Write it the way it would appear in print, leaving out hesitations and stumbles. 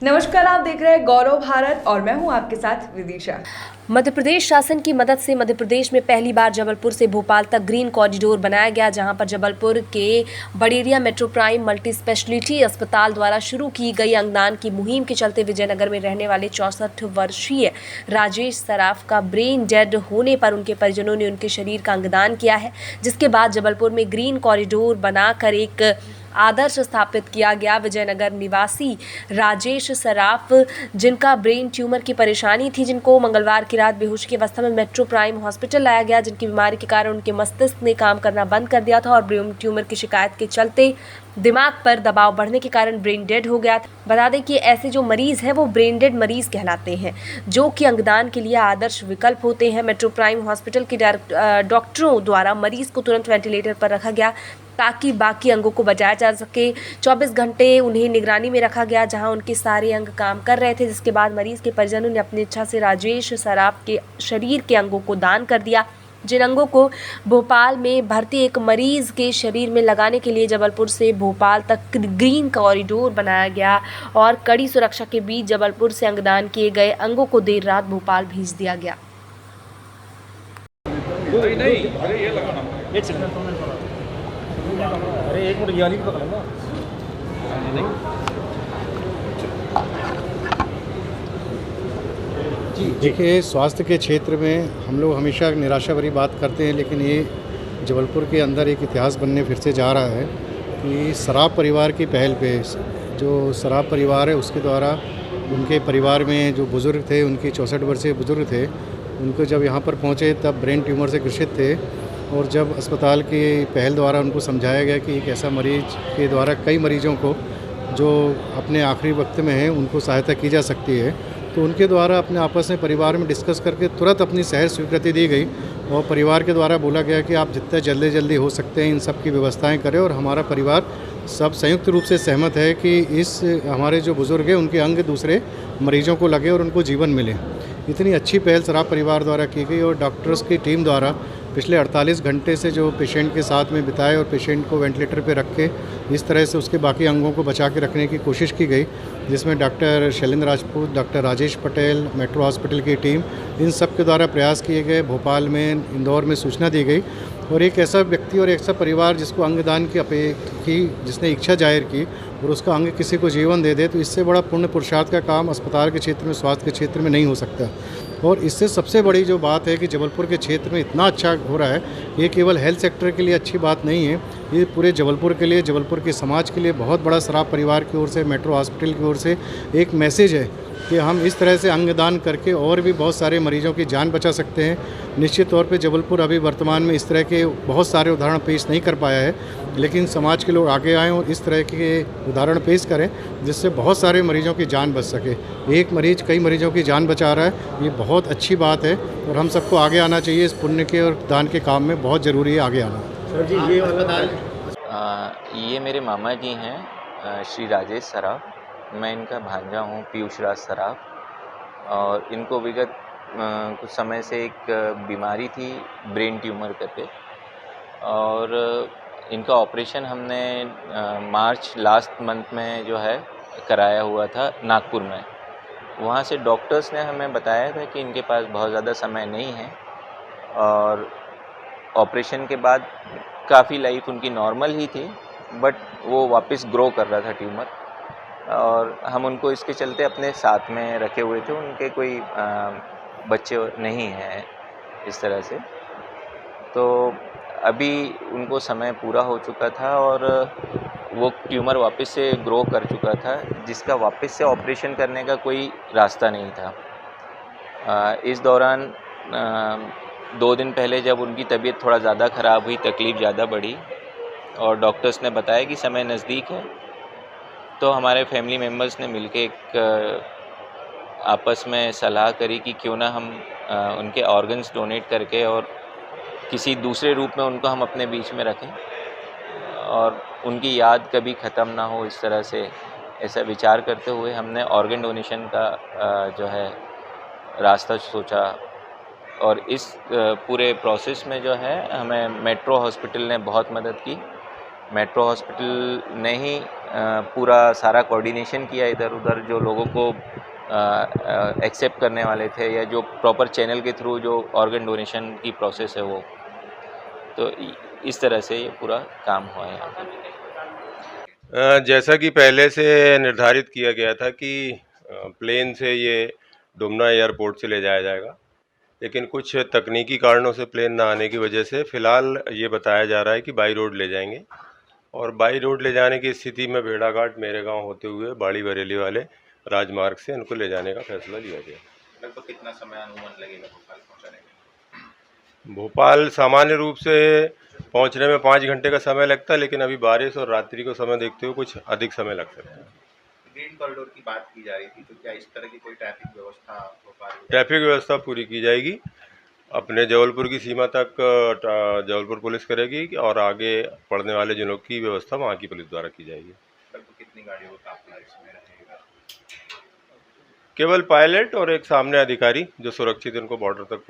नमस्कार, आप देख रहे हैं गौरव भारत और मैं हूं आपके साथ विदिशा। मध्य प्रदेश शासन की मदद से मध्य प्रदेश में पहली बार जबलपुर से भोपाल तक ग्रीन कॉरिडोर बनाया गया, जहां पर जबलपुर के Baderia metro prime multi speciality अस्पताल द्वारा शुरू की गई अंगदान की मुहिम के चलते विजयनगर में रहने वाले 64 वर्षीय राजेश सराफ का ब्रेन डेड होने पर उनके परिजनों ने उनके शरीर का अंगदान किया है, जिसके बाद जबलपुर में ग्रीन कॉरिडोर बनाकर एक आदर्श स्थापित किया गया। विजयनगर निवासी राजेश सराफ, जिनका ब्रेन ट्यूमर की परेशानी थी, जिनको मंगलवार की रात बेहोशी की अवस्था में मेट्रो प्राइम हॉस्पिटल लाया गया, जिनकी बीमारी के कारण उनके मस्तिष्क ने काम करना बंद कर दिया था और ब्रेन ट्यूमर की शिकायत के चलते दिमाग पर दबाव बढ़ने के कारण ब्रेन डेड हो गया था। बता दें कि ऐसे जो मरीज हैं वो ब्रेन डेड मरीज कहलाते हैं, जो कि अंगदान के लिए आदर्श विकल्प होते हैं। मेट्रो प्राइम हॉस्पिटल के डॉक्टरों द्वारा मरीज को तुरंत वेंटिलेटर पर रखा गया ताकि बाकी अंगों को बचाया जा सके। 24 घंटे उन्हें निगरानी में रखा गया, जहां उनके सारे अंग काम कर रहे थे, जिसके बाद मरीज के परिजनों ने अपनी इच्छा से राजेश सराफ के शरीर के अंगों को दान कर दिया, जिन अंगों को भोपाल में भर्ती एक मरीज के शरीर में लगाने के लिए जबलपुर से भोपाल तक ग्रीन कॉरिडोर बनाया गया और कड़ी सुरक्षा के बीच जबलपुर से अंगदान किए गए अंगों को देर रात भोपाल भेज दिया गया। अरे एक मिनट यानी पकड़ लेना। जी देखिए, स्वास्थ्य के क्षेत्र में हम लोग हमेशा निराशा भरी बात करते हैं, लेकिन ये जबलपुर के अंदर एक इतिहास बनने फिर से जा रहा है कि सराफ परिवार की पहल पे, जो सराफ परिवार है उसके द्वारा उनके परिवार में जो बुज़ुर्ग थे, उनकी 64 वर्षीय बुज़ुर्ग थे, उनको जब यहाँ पर पहुँचे तब ब्रेन ट्यूमर से ग्रसित थे और जब अस्पताल की पहल द्वारा उनको समझाया गया कि एक ऐसा मरीज के द्वारा कई मरीजों को जो अपने आखिरी वक्त में हैं उनको सहायता की जा सकती है, तो उनके द्वारा अपने आपस में परिवार में डिस्कस करके तुरंत अपनी सहज स्वीकृति दी गई और परिवार के द्वारा बोला गया कि आप जितना जल्दी हो सकते हैं इन सब की व्यवस्थाएं करें। और हमारा परिवार सब संयुक्त रूप से सहमत है कि इस हमारे जो बुज़ुर्ग हैं उनके अंग दूसरे मरीजों को लगे और उनको जीवन मिले। इतनी अच्छी पहल सराफ परिवार द्वारा की गई और डॉक्टर्स की टीम द्वारा पिछले 48 घंटे से जो पेशेंट के साथ में बिताए और पेशेंट को वेंटिलेटर पे रख के इस तरह से उसके बाकी अंगों को बचा के रखने की कोशिश की गई, जिसमें doctor Shailendra Rajput, doctor Rajesh Patel, metro hospital की टीम, इन सब के द्वारा प्रयास किए गए। भोपाल में, इंदौर में सूचना दी गई और एक ऐसा व्यक्ति और एक ऐसा परिवार जिसको अंगदान की जिसने इच्छा जाहिर की और उसका अंग किसी को जीवन दे दे, तो इससे बड़ा पुण्य पुरुषार्थ का काम अस्पताल के क्षेत्र में, स्वास्थ्य के क्षेत्र में नहीं हो सकता। और इससे सबसे बड़ी जो बात है कि जबलपुर के क्षेत्र में इतना अच्छा हो रहा है, ये केवल हेल्थ सेक्टर के लिए अच्छी बात नहीं है, ये पूरे जबलपुर के लिए, जबलपुर के समाज के लिए बहुत बड़ा सराफ परिवार की ओर से, मेट्रो हॉस्पिटल की ओर से एक मैसेज है कि हम इस तरह से अंगदान करके और भी बहुत सारे मरीजों की जान बचा सकते हैं। निश्चित तौर पे जबलपुर अभी वर्तमान में इस तरह के बहुत सारे उदाहरण पेश नहीं कर पाया है, लेकिन समाज के लोग आगे आएँ और इस तरह के उदाहरण पेश करें जिससे बहुत सारे मरीजों की जान बच सके। एक मरीज कई मरीजों की जान बचा रहा है, ये बहुत अच्छी बात है और हम सबको आगे आना चाहिए। इस पुण्य के और दान के काम में बहुत ज़रूरी है आगे आना। सर जी, ये अस्पताल ये मेरे मामा जी हैं, श्री राजेश सराफ। मैं इनका भांजा हूँ, पीयूष राज सराफ। और इनको विगत कुछ समय से एक बीमारी थी, ब्रेन ट्यूमर करके, और इनका ऑपरेशन हमने मार्च लास्ट मंथ में जो है कराया हुआ था नागपुर में। वहाँ से डॉक्टर्स ने हमें बताया था कि इनके पास बहुत ज़्यादा समय नहीं है और ऑपरेशन के बाद काफ़ी लाइफ उनकी नॉर्मल ही थी, बट वो वापस ग्रो कर रहा था ट्यूमर, और हम उनको इसके चलते अपने साथ में रखे हुए थे। उनके कोई बच्चे नहीं हैं इस तरह से, तो अभी उनको समय पूरा हो चुका था और वो ट्यूमर वापस से ग्रो कर चुका था, जिसका वापस से ऑपरेशन करने का कोई रास्ता नहीं था। इस दौरान 2 दिन पहले जब उनकी तबीयत थोड़ा ज़्यादा ख़राब हुई, तकलीफ़ ज़्यादा बढ़ी और डॉक्टर्स ने बताया कि समय नज़दीक है, तो हमारे फैमिली मेम्बर्स ने मिलके एक आपस में सलाह करी कि क्यों ना हम उनके ऑर्गन्स डोनेट करके और किसी दूसरे रूप में उनको हम अपने बीच में रखें और उनकी याद कभी ख़त्म ना हो। इस तरह से ऐसा विचार करते हुए हमने ऑर्गन डोनेशन का जो है रास्ता सोचा और इस पूरे प्रोसेस में जो है हमें मेट्रो हॉस्पिटल ने बहुत मदद की। मेट्रो हॉस्पिटल ने ही पूरा सारा कोऑर्डिनेशन किया इधर उधर, जो लोगों को एक्सेप्ट करने वाले थे या जो प्रॉपर चैनल के थ्रू जो ऑर्गन डोनेशन की प्रोसेस है वो, तो इस तरह से ये पूरा काम हुआ है यहाँ पे। जैसा कि पहले से निर्धारित किया गया था कि प्लेन से ये डुमना एयरपोर्ट से ले जाया जाएगा, लेकिन कुछ तकनीकी कारणों से प्लेन ना आने की वजह से फ़िलहाल ये बताया जा रहा है कि बाई रोड ले जाएंगे, और बाई रोड ले जाने की स्थिति में भेड़ाघाट मेरे गांव होते हुए बाड़ी बरेली वाले राजमार्ग से इनको ले जाने का फैसला लिया गया। लगभग कितना समय अनुमान लगेगा भोपाल पहुंचाने में? भोपाल सामान्य रूप से पहुंचने में 5 घंटे का समय लगता है, लेकिन अभी बारिश और रात्रि को समय देखते हुए कुछ अधिक समय लग सकता है। ग्रीन कॉरिडोर की बात की जा रही थी, तो क्या इस तरह की कोई ट्रैफिक व्यवस्था भोपाल में? ट्रैफिक व्यवस्था पूरी की जाएगी, अपने जबलपुर की सीमा तक जबलपुर पुलिस करेगी, और आगे पड़ने वाले जिलों की व्यवस्था वहाँ की पुलिस द्वारा की जाएगी। लगभग कितनी गाड़ियों का अपना इसमें रहेगा? केवल पायलट और एक सामने अधिकारी जो सुरक्षित इनको बॉर्डर तक